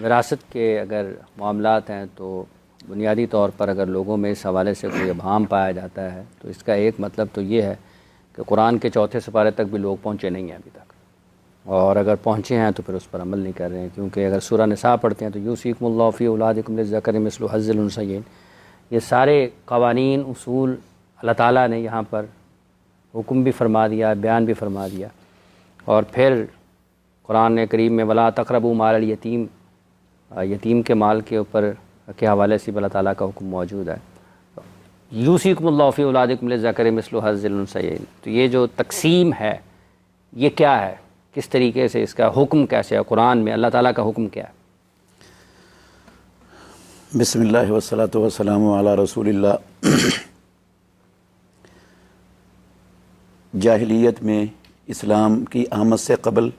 وراثت کے اگر معاملات ہیں تو بنیادی طور پر اگر لوگوں میں اس حوالے سے کوئی ابہام پایا جاتا ہے تو اس کا ایک مطلب تو یہ ہے کہ قرآن کے چوتھے سپارے تک بھی لوگ پہنچے نہیں ہیں ابھی تک، اور اگر پہنچے ہیں تو پھر اس پر عمل نہیں کر رہے ہیں، کیونکہ اگر سورہ نساء پڑھتے ہیں تو یوصیکم اللہ فی اولادکم للذکر مثل حظ الانثیین، یہ سارے قوانین اصول اللہ تعالیٰ نے یہاں پر حکم بھی فرما دیا، بیان بھی فرما دیا، اور پھر قرآن کریم میں ولا تقربوا مال الیتیم، یتیم کے مال کے اوپر کے حوالے سے اللہ تعالیٰ کا حکم موجود ہے، یوصیکم اللہ فی اولادکم للذکر مثل حظ الانثیین۔ تو یہ جو تقسیم ہے یہ کیا ہے، کس طریقے سے اس کا حکم کیسے ہے، قرآن میں اللہ تعالیٰ کا حکم کیا ہے؟ بسم اللہ والصلاۃ والسلام علی رسول اللہ۔ جاہلیت میں اسلام کی آمد سے قبل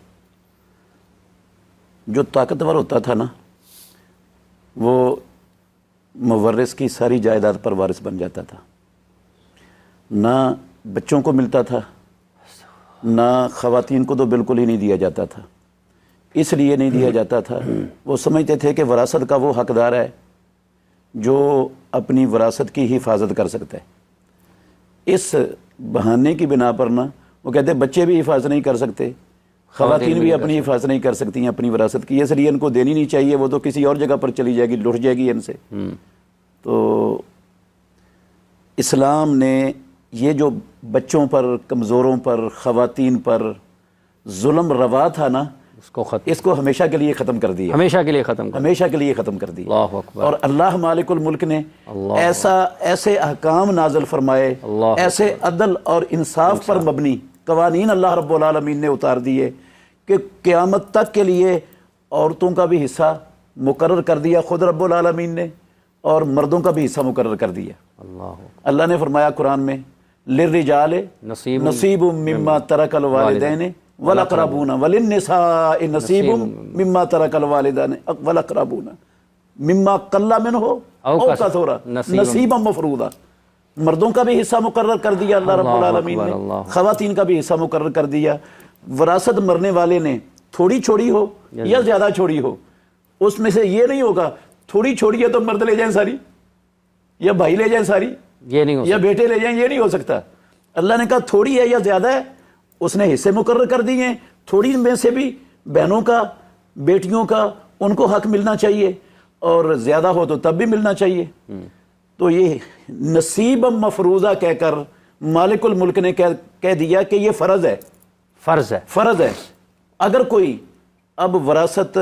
جو طاقتور ہوتا تھا نا، وہ مورث کی ساری جائیداد پر وارث بن جاتا تھا، نہ بچوں کو ملتا تھا، نہ خواتین کو تو بالکل ہی نہیں دیا جاتا تھا۔ اس لیے نہیں دیا جاتا تھا، وہ سمجھتے تھے کہ وراثت کا وہ حقدار ہے جو اپنی وراثت کی حفاظت کر سکتا ہے۔ اس بہانے کی بنا پر نا وہ کہتے ہیں بچے بھی حفاظت نہیں کر سکتے، خواتین بھی اپنی حفاظت نہیں کر سکتی ہیں اپنی وراثت کی، اس لیے ان کو دینی نہیں چاہیے، وہ تو کسی اور جگہ پر چلی جائے گی، لٹ جائے گی ان سے۔ تو اسلام نے یہ جو بچوں پر، کمزوروں پر، خواتین پر ظلم روا تھا نا، اس کو ہمیشہ کے لیے ختم کر دیا، ہمیشہ کے لیے ختم کر ہمیشہ کے لیے ختم کر دیا۔ اللہ اکبر۔ اور اللہ مالک الملک نے ایسے احکام نازل فرمائے، ایسے عدل اور انصاف پر مبنی قوانین اللہ رب العالمین نے اتار دیے کہ قیامت تک کے لیے عورتوں کا بھی حصہ مقرر کر دیا خود رب العالمین نے، اور مردوں کا بھی حصہ مقرر کر دیا۔ اللہ نے فرمایا قرآن میں للرجال نصیب مما ترک الوالدین والاقربون وللنساء نصیب مما ترک الوالدین والاقربون مما قل منہ او کثر نصیبا مفروضا۔ مردوں کا بھی حصہ مقرر کر دیا اللہ رب العالمین نے، خواتین کا بھی حصہ مقرر کر دیا۔ وراثت مرنے والے نے تھوڑی چھوڑی ہو یا زیادہ چھوڑی ہو، اس میں سے یہ نہیں ہوگا تھوڑی چھوڑی ہے تو مرد لے جائیں ساری، یا بھائی لے جائیں ساری، یہ نہیں ہو یا بیٹے لے جائیں، یہ نہیں ہو سکتا۔ اللہ نے کہا تھوڑی ہے یا زیادہ ہے، اس نے حصے مقرر کر دیے ہیں۔ تھوڑی میں سے بھی بہنوں کا، بیٹیوں کا، ان کو حق ملنا چاہیے، اور زیادہ ہو تو تب بھی ملنا چاہیے۔ تو یہ نصیب مفروضہ کہہ کر مالک الملک نے کہہ دیا کہ یہ فرض ہے، فرض ہے۔ اگر کوئی اب وراثت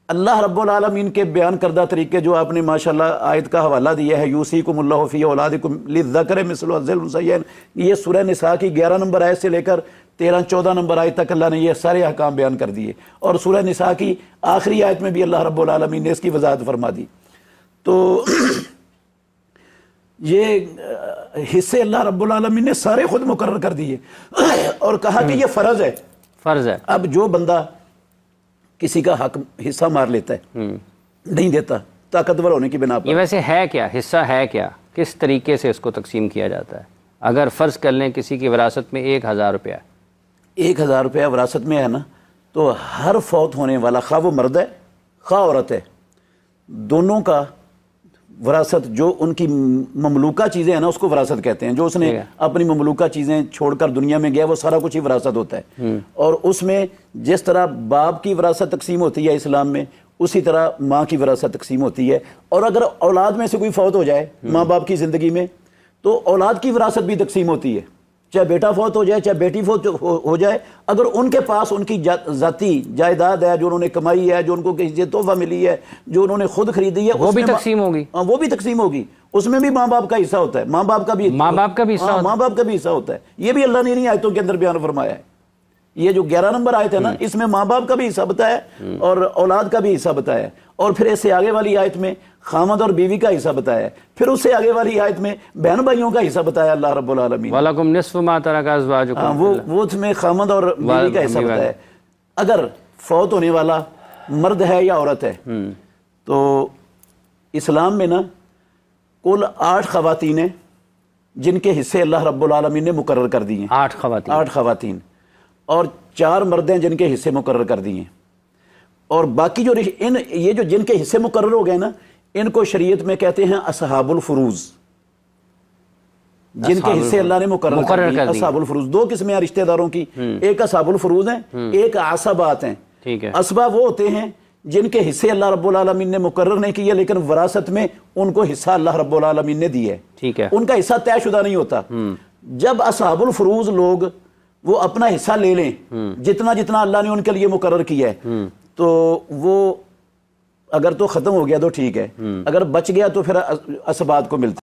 اللہ رب العالمین کے بیان کردہ طریقے جو آپ نے ماشاءاللہ آیت کا حوالہ دیا ہے، یوصیکم اللہ فی اولادکم للذکر مثل حظ الانثیین، یہ سورہ نساء کی 11 نمبر آیت سے لے کر 13-14 نمبر آیت تک اللہ نے یہ سارے احکام بیان کر دیے، اور سورہ نساء کی آخری آیت میں بھی اللہ رب العالمین نے اس کی وضاحت فرما دی۔ تو یہ حصے اللہ رب العالمین نے سارے خود مقرر کر دیے، اور کہا کہ یہ فرض ہے۔ اب جو بندہ کسی کا حق حصہ مار لیتا ہے، نہیں دیتا طاقتور ہونے کی بنا پر، یہ ویسے ہے کیا، حصہ ہے کیا، کس طریقے سے اس کو تقسیم کیا جاتا ہے؟ اگر فرض کر لیں کسی کی وراثت میں 1000 روپیہ، 1000 روپیہ وراثت میں ہے نا، تو ہر فوت ہونے والا، خواہ وہ مرد ہے خواہ عورت ہے، دونوں کا وراثت جو ان کی مملوکہ چیزیں ہیں نا، اس کو وراثت کہتے ہیں۔ جو اس نے اپنی مملوکہ چیزیں چھوڑ کر دنیا میں گیا، وہ سارا کچھ ہی وراثت ہوتا ہے۔ اور اس میں جس طرح باپ کی وراثت تقسیم ہوتی ہے اسلام میں، اسی طرح ماں کی وراثت تقسیم ہوتی ہے۔ اور اگر اولاد میں سے کوئی فوت ہو جائے ماں باپ کی زندگی میں، تو اولاد کی وراثت بھی تقسیم ہوتی ہے، چاہے بیٹا فوت ہو جائے چاہے بیٹی فوت ہو جائے، اگر ان کے پاس ان کی ذاتی جائیداد ہے جو انہوں نے کمائی ہے، جو ان کو کسی سے تحفہ ملی ہے، جو انہوں نے خود خریدی ہے، وہ بھی تقسیم ہوگی، وہ بھی تقسیم ہوگی۔ اس میں بھی ماں باپ کا حصہ ہوتا ہے، ماں باپ کا بھی حصہ ہوتا ہے۔ یہ بھی اللہ نے انہی آیتوں کے اندر بیان فرمایا ہے۔ یہ جو 11 نمبر آیت ہے نا، اس میں ماں باپ کا بھی حصہ بتایا ہے اور اولاد کا بھی حصہ بتایا ہے، اور پھر اس سے آگے والی آیت میں خامد اور بیوی کا حصہ بتایا ہے، پھر اس سے آگے والی آیت میں بہن بھائیوں کا حصہ بتایا اللہ رب العالمین۔ وَلَكُمْ نِصْفُ مَا تَرَكَ أَزْوَاجُكُمْ، وہ اس میں خامد اور بیوی کا حصہ بتایا ہے۔ اگر فوت ہونے والا مرد ہے یا عورت ہے، تو اسلام میں نا کل 8 خواتین ہیں جن کے حصے اللہ رب العالمین نے مقرر کر دیے ہیں۔ 8 خواتین اور 4 مرد ہیں جن کے حصے مقرر کر دیے ہیں۔ اور باقی جو یہ جو جن کے حصے مقرر ہو گئے نا، ان کو شریعت میں کہتے ہیں اصحاب الفروض، جن کے حصے اللہ نے مقرر کر دیے۔ اصحاب الفروض دو قسمیں ہیں رشتہ داروں کی، ایک اصحاب الفروض ہیں، ایک عصبات ہیں۔ عصبہ وہ ہوتے ہیں جن کے حصے اللہ رب العالمین نے مقرر نہیں کیے، لیکن وراثت میں ان کو حصہ اللہ رب العالمین نے دیا ہے، ان کا حصہ طے شدہ نہیں ہوتا۔ جب اصحاب الفروض لوگ وہ اپنا حصہ لے لیں جتنا جتنا اللہ نے ان کے لیے مقرر کیا ہے، تو وہ اگر تو ختم ہو گیا تو ٹھیک ہے، اگر بچ گیا تو پھر اسبات کو ملتا ہے۔